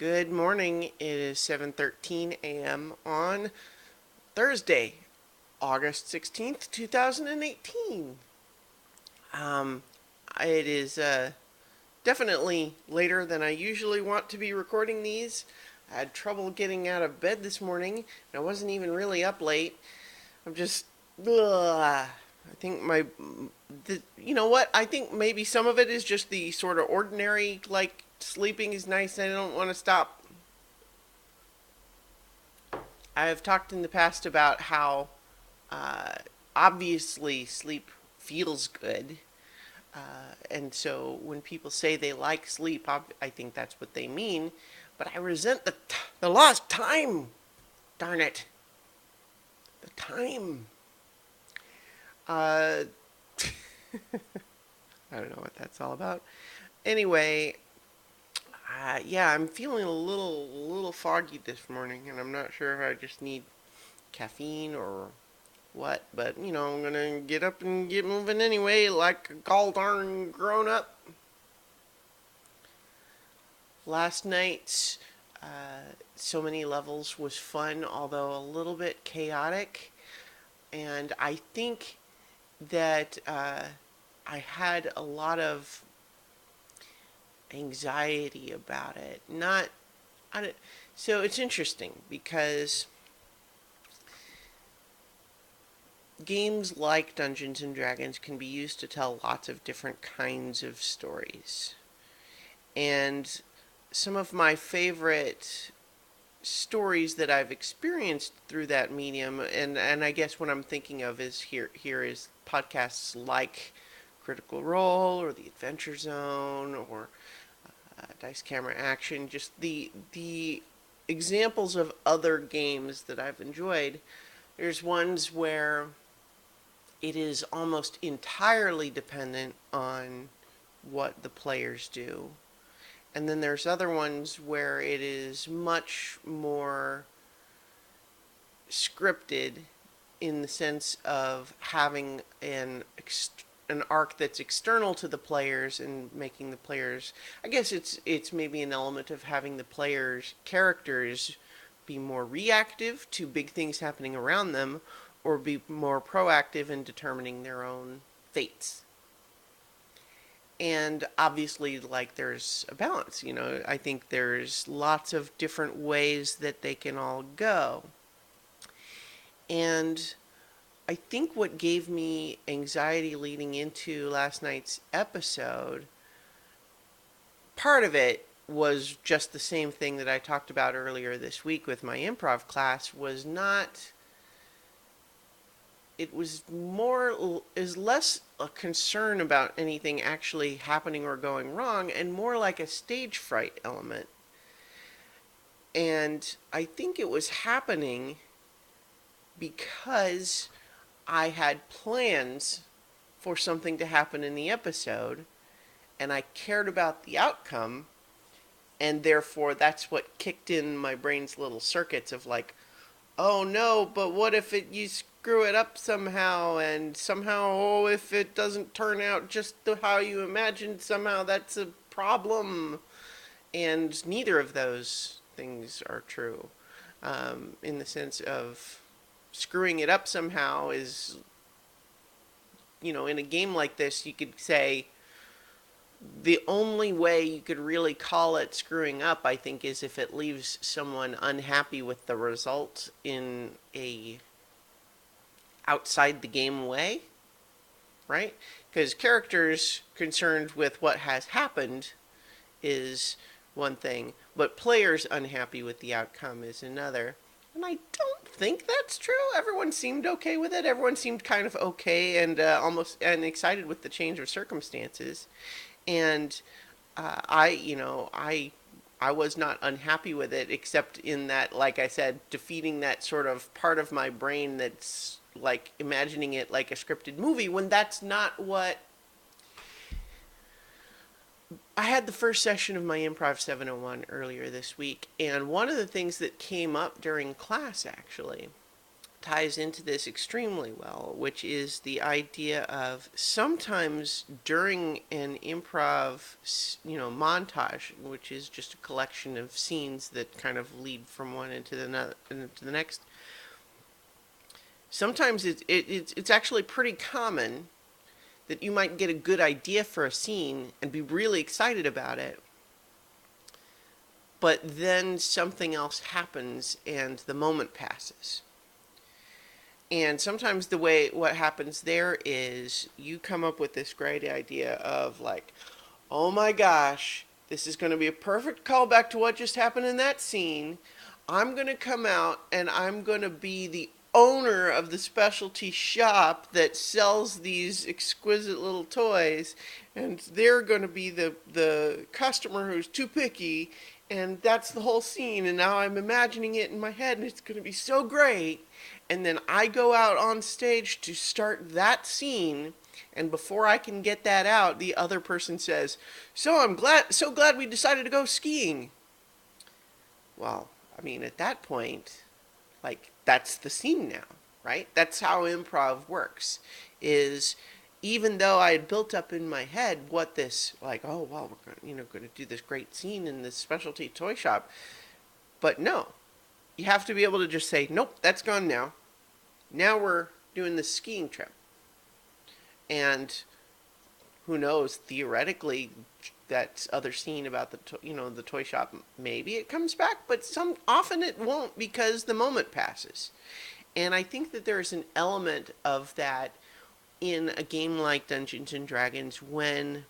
Good morning. It is 7:13 a.m. on Thursday, August 16th, 2018. Um, it is definitely later than I usually want to be recording these. I had trouble getting out of bed this morning, and I wasn't even really up late. I'm just, ugh. I think you know what? I think maybe some of it is just the sort of ordinary, like, sleeping is nice and I don't want to stop. I have talked in the past about how uh, obviously sleep feels good. And so when people say they like sleep, I think that's what they mean. But I resent the lost time. Darn it. The time. Uh, I don't know what that's all about. Anyway, yeah, I'm feeling a little foggy this morning, and I'm not sure if I just need caffeine or what, but I'm gonna get up and get moving anyway, like a gall darn grown up. Last night's so many levels was fun, although a little bit chaotic, and I think that I had a lot of anxiety about it. Not, I don't, so it's interesting because games like Dungeons and Dragons can be used to tell lots of different kinds of stories. And some of my favorite stories that I've experienced through that medium, and I guess what I'm thinking of is here is podcasts like Critical Role or The Adventure Zone or Dice Camera Action, just the examples of other games that I've enjoyed. There's ones where it is almost entirely dependent on what the players do. And then there's other ones where it is much more scripted in the sense of having an arc that's external to the players and making the players, I guess it's maybe an element of having the players characters be more reactive to big things happening around them or be more proactive in determining their own fates. And obviously, like, there's a balance. I think there's lots of different ways that they can all go. And I think what gave me anxiety leading into last night's episode, part of it was just the same thing that I talked about earlier this week with my improv class, was not, it was more, is less a concern about anything actually happening or going wrong and more like a stage fright element. And I think it was happening because I had plans for something to happen in the episode and I cared about the outcome, and therefore that's what kicked in my brain's little circuits of like, oh no, but what if you screw it up somehow, and somehow, oh, if it doesn't turn out just how you imagined, somehow that's a problem. And neither of those things are true, in the sense of screwing it up somehow is, in a game like this, you could say the only way you could really call it screwing up, I think, is if it leaves someone unhappy with the result in a outside the game way, right? Because characters concerned with what has happened is one thing, but players unhappy with the outcome is another. And I don't think that's true. Everyone seemed okay with it. Everyone seemed kind of okay and almost and excited with the change of circumstances. And I was not unhappy with it, except in that, like I said, defeating that sort of part of my brain that's like imagining it like a scripted movie when that's not what. I had the first session of my Improv 701 earlier this week, and one of the things that came up during class actually ties into this extremely well, which is the idea of sometimes during an improv, montage, which is just a collection of scenes that kind of lead from one into the next. Sometimes it's actually pretty common that you might get a good idea for a scene and be really excited about it, but then something else happens and the moment passes. And sometimes what happens there is you come up with this great idea of like, oh my gosh, this is going to be a perfect callback to what just happened in that scene. I'm going to come out and I'm going to be the owner of the specialty shop that sells these exquisite little toys, and they're going to be the customer who's too picky, and that's the whole scene, and now I'm imagining it in my head and it's going to be so great. And then I go out on stage to start that scene, and before I can get that out, the other person says, "So glad we decided to go skiing." Well, I mean, at that point, like, that's the scene now, right? That's how improv works. Is even though I had built up in my head what this, like, oh well, we're going to do this great scene in this specialty toy shop, but no, you have to be able to just say, nope, that's gone now. Now we're doing this skiing trip. And who knows, theoretically, that other scene about the toy shop, maybe it comes back, but often it won't because the moment passes. And I think that there's an element of that in a game like Dungeons and Dragons, when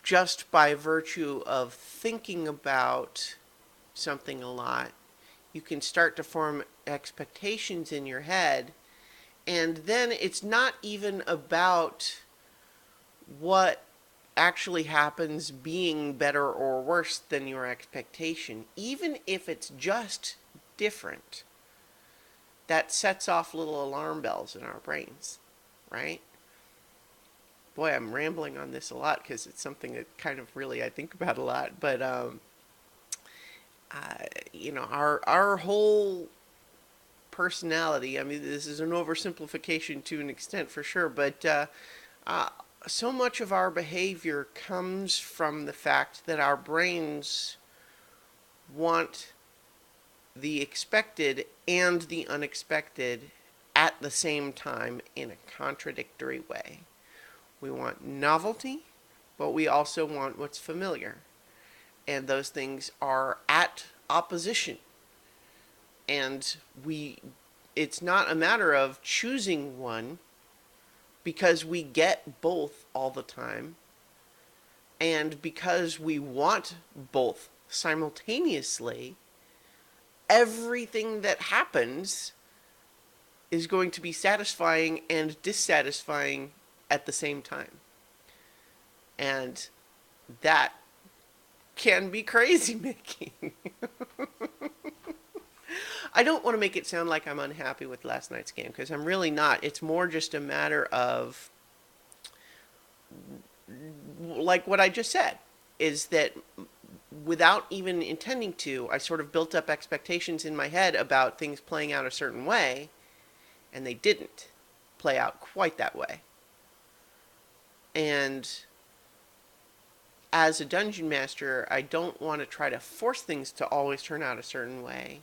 just by virtue of thinking about something a lot, you can start to form expectations in your head, and then it's not even about what actually happens being better or worse than your expectation. Even if it's just different, that sets off little alarm bells in our brains, right? Boy, I'm rambling on this a lot because it's something that kind of really I think about a lot, but our whole personality, I mean, this is an oversimplification to an extent for sure, but so much of our behavior comes from the fact that our brains want the expected and the unexpected at the same time in a contradictory way. We want novelty, but we also want what's familiar. And those things are at opposition. And it's not a matter of choosing one, because we get both all the time. And because we want both simultaneously, everything that happens is going to be satisfying and dissatisfying at the same time. And that can be crazy making. I don't want to make it sound like I'm unhappy with last night's game, because I'm really not. It's more just a matter of, like what I just said, is that without even intending to, I sort of built up expectations in my head about things playing out a certain way, and they didn't play out quite that way. And as a dungeon master, I don't want to try to force things to always turn out a certain way.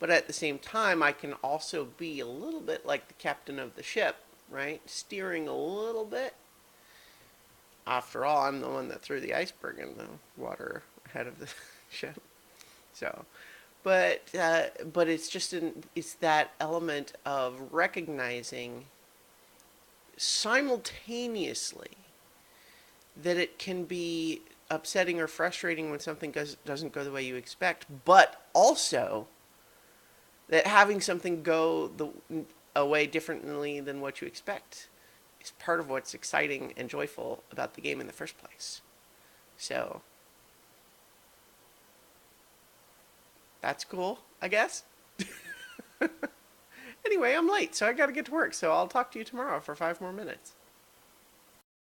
But at the same time, I can also be a little bit like the captain of the ship, right? Steering a little bit. After all, I'm the one that threw the iceberg in the water ahead of the ship. So, but it's that element of recognizing simultaneously that it can be upsetting or frustrating when something doesn't go the way you expect, but also that having something go away differently than what you expect is part of what's exciting and joyful about the game in the first place. So that's cool, I guess. Anyway, I'm late, so I gotta get to work, so I'll talk to you tomorrow for 5 more minutes.